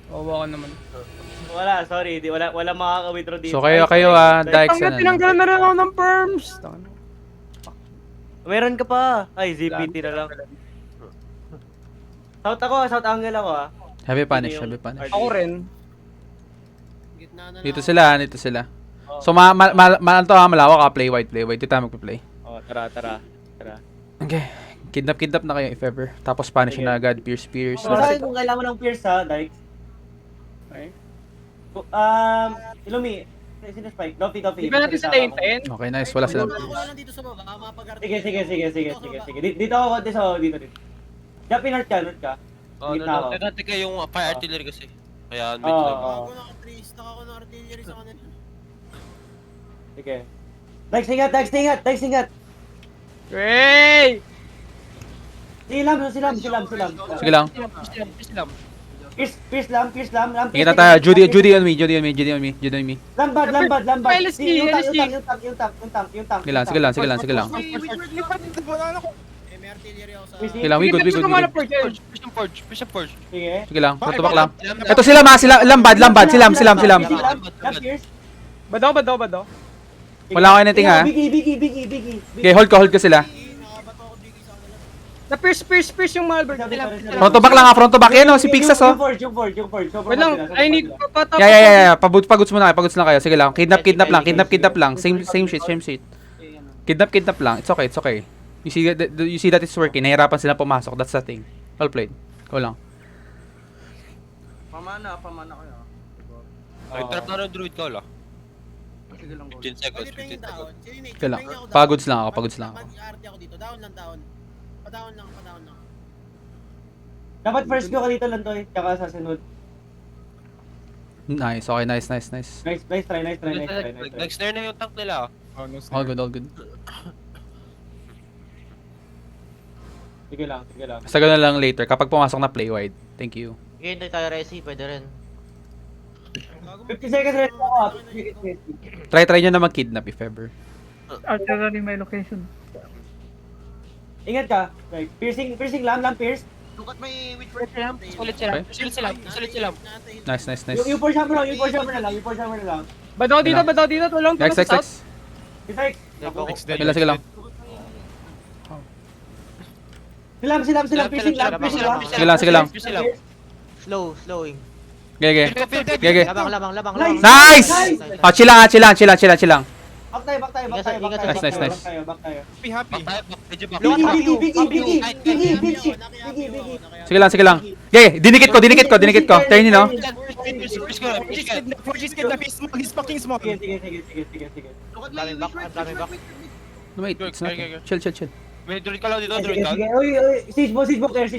Wawa ka naman. Wala, sorry. Wala makaka-withdraw dito. So kayo Dykes Tanggal, tinanggalan na rin ako ng perms. Meron ka pa. Ay, ZPT na lang. South angle ako ah. Heavy punish. Ako rin. Dito sila. So malawak ka, play white. Dito tayo magpa-play. Oh, tara. Okay. Kidnap na kayo if ever. Tapos punish na agad, pierce. Basta kung kailangan mo ng pierce ha, Dykes. Okay. Ilumi. Sino Spike? Doffy. Di ba natin sa lane 10? Okay, nice. Wala silang Ako lang dito sa baba, mapag-arte. Sige. Dito ako konti sa dito. Jump in north ka. Gitna ako. Teka yung fire artillery kasi. Kaya mid Oo. lang. Ako naka-3 ako na artillery sa kanila. Sige. Dykes, ingat. Hey! Silam. Sige lang. Pierce lam. Ingit na tayo. Judy on me. Lambat. LSD. Yung tank. Sige lang. May artillery ako sa... Sige lang, we good. Push Push up forge. Sige. Sige lang, protobak lang. Ito sila lambad, silam. Pierce. Badaw. Wala ko anything ha. Biggie. Okay, hold ko sila. Nakabato ako bigay sa kanila. Na pierce yung Malbert. Frontobak lang ha, frontobak. Yan o, si Pixas o. Yung forge. Wait lang, I need patapos. Yeah. Paguts muna kayo. Sige lang. Kidnap lang. Same shit. Kidnap lang. It's okay. You see that it's working. Nahirapan sila pumasok. That's the thing. Well played. Go lang. Pamana kayo. Nag-trap na ng druid ka wala. Sige lang. 15 seconds. Pwede tayong down. Sige, Nate, Okay lang. try niyo ako down. Pagods lang ako. Mag-arte ako dito. Down lang. Padaon lang. Dapat first go ka dito lang to eh. Tsaka sa sunod. Nice. Okay, nice. Nice try. Nag-snare na yung tank nila. All good. Sige lang. Basta ganun lang later. Kapag pumasok na play wide. Thank you. Hintay tayo resi, pwede rin. 50 seconds rin ako. Try nyo na mag-kidnap if ever. Artillery my location. Ingat ka. Like, piercing lam, pierce. Look at my which Sulit sila. Nice. Yung force hammer na lang. Badaw dito. Tulong sa south. Next. Sige lang. Silam, piercing lam. Sige lang. Slowing. Gege. Labang. Nice! Oh, chill lang. Back tayo. Nice. Back tayo. Happy. Medyo back. Biggie. Sige lang. Gege, dinikit ko. Turn nyo, no? Sige. Daming back. Wait, it's not. Chill. May druid ka lang dito, druid ka. Sige. Uy, siege book air.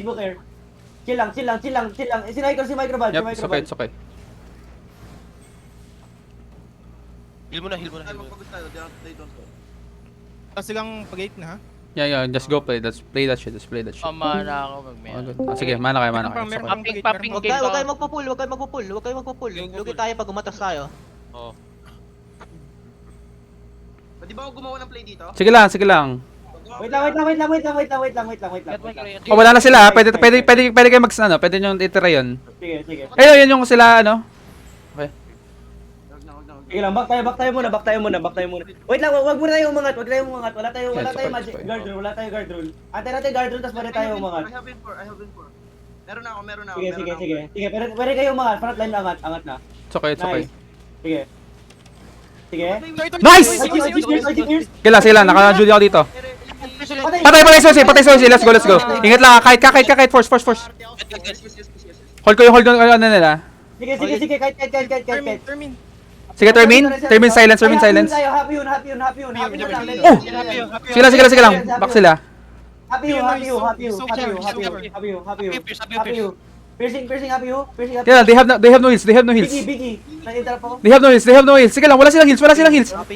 Chill lang. Si Microband. Yep, it's okay. Heal mo na. Pagod tayo, they don't go. Silang pag-8 na ha? Yeah, just go play. Let's play that shit. Pamana ako Oh, good. Sige, mana kayo. It's okay. Huwag kayo magpo-pull. Lugi tayo pag umatas tayo. Oo. Pwede ba ako gumawa ng play dito? Sige lang. Wait lang. Oh, wala na sila. Pwede kayo pwede nyo itira yun. Sige. Ayun yung sila, ano? Okay. Sige lang, back tayo muna. Wait lang, wag muna tayong umangat. Wala tayong magic guard rule. Ante natin guard rule, tas pwede tayo umangat. I have been. Meron na ako. Sige, pwede kayo umangat. Frontline angat na. It's okay. Sige. Nice! Pierce. Sige lang. Naka-judy ako dito. Patay Sosi. Let's go. Ingat lang. Kahit. Force. Hold ko yung ano nila. Sige, kahit. Sige, termin silence. Happy yun. Oh! Sige lang. Back sila. Happy you. Piercing, happy you. Yeah, they have no heals. Biggie. Na-interrupt ako. They have no heals. Sige lang, wala silang heals.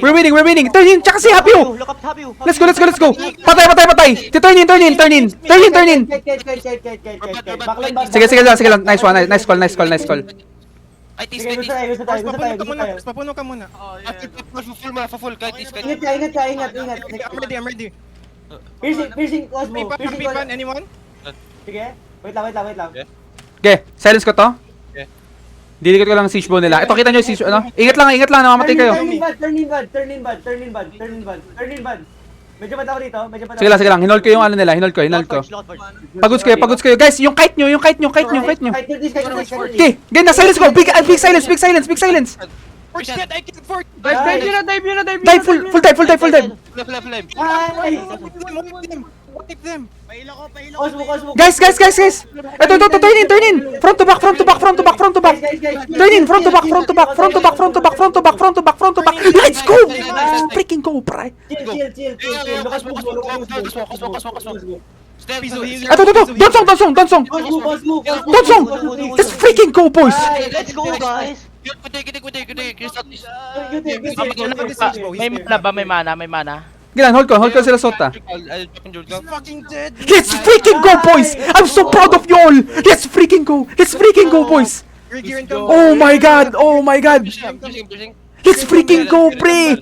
We're winning. Turn in, tsaka si Happy you. Look up, happy you. Let's go. Patay. Turn in. Sige lang. Nice call. Ay, tis. Sige, gusto tayo. Papuno ka muna. Full. Kahit tis. Ingat. I'm ready. Piercing, Cosmo. Happy pan, anyone? Sige. Wait lang. Yeah. Okay, silence ko to. Okay. Dilikot ko lang ang siege ball nila. Ito, kita nyo yung siege, ano? Ingat lang, namamatay kayo. Turn in bad, turn in bad, turn in bad, turn in bad, turn in bad, turn in bad. Medyo bad ako dito, medyo bad ako. Sige lang. Hinold ko yung ano nila, hinold ko. Pagods kayo. Guys, yung kite nyo. Kite this, kite this. Okay, game na, silence ko. Big silence. First shot, I killed four. Dive nyo na. Dive, full dive. Flame. Ay! Wipe them. Pahila ko. Cosmo. Guys. Ito, turn in. Front to back. Turn in, front to back. Let's go! Freaking go, pre. Chill. Lucas, move. Step. Ito. Don't song. Let's freaking go, boys. Let's go, guys. May mana. Gilan, hold ko sila sota. Fucking dead. Let's freaking go, boys. I'm so proud of you all. Let's freaking go, boys. Ricky and come. Oh my god. Let's freaking go, pre.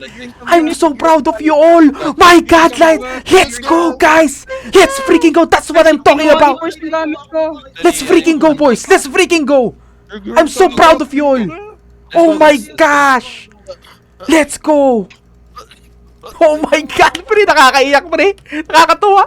I'm so proud of you all. My god, like, let's go, guys. Let's freaking go. That's what I'm talking about. Let's freaking go, boys. Let's freaking go. I'm so proud of you all. Oh my gosh. Let's go. Oh my god, pre. Nakakaiyak, pre. Nakakatuwa.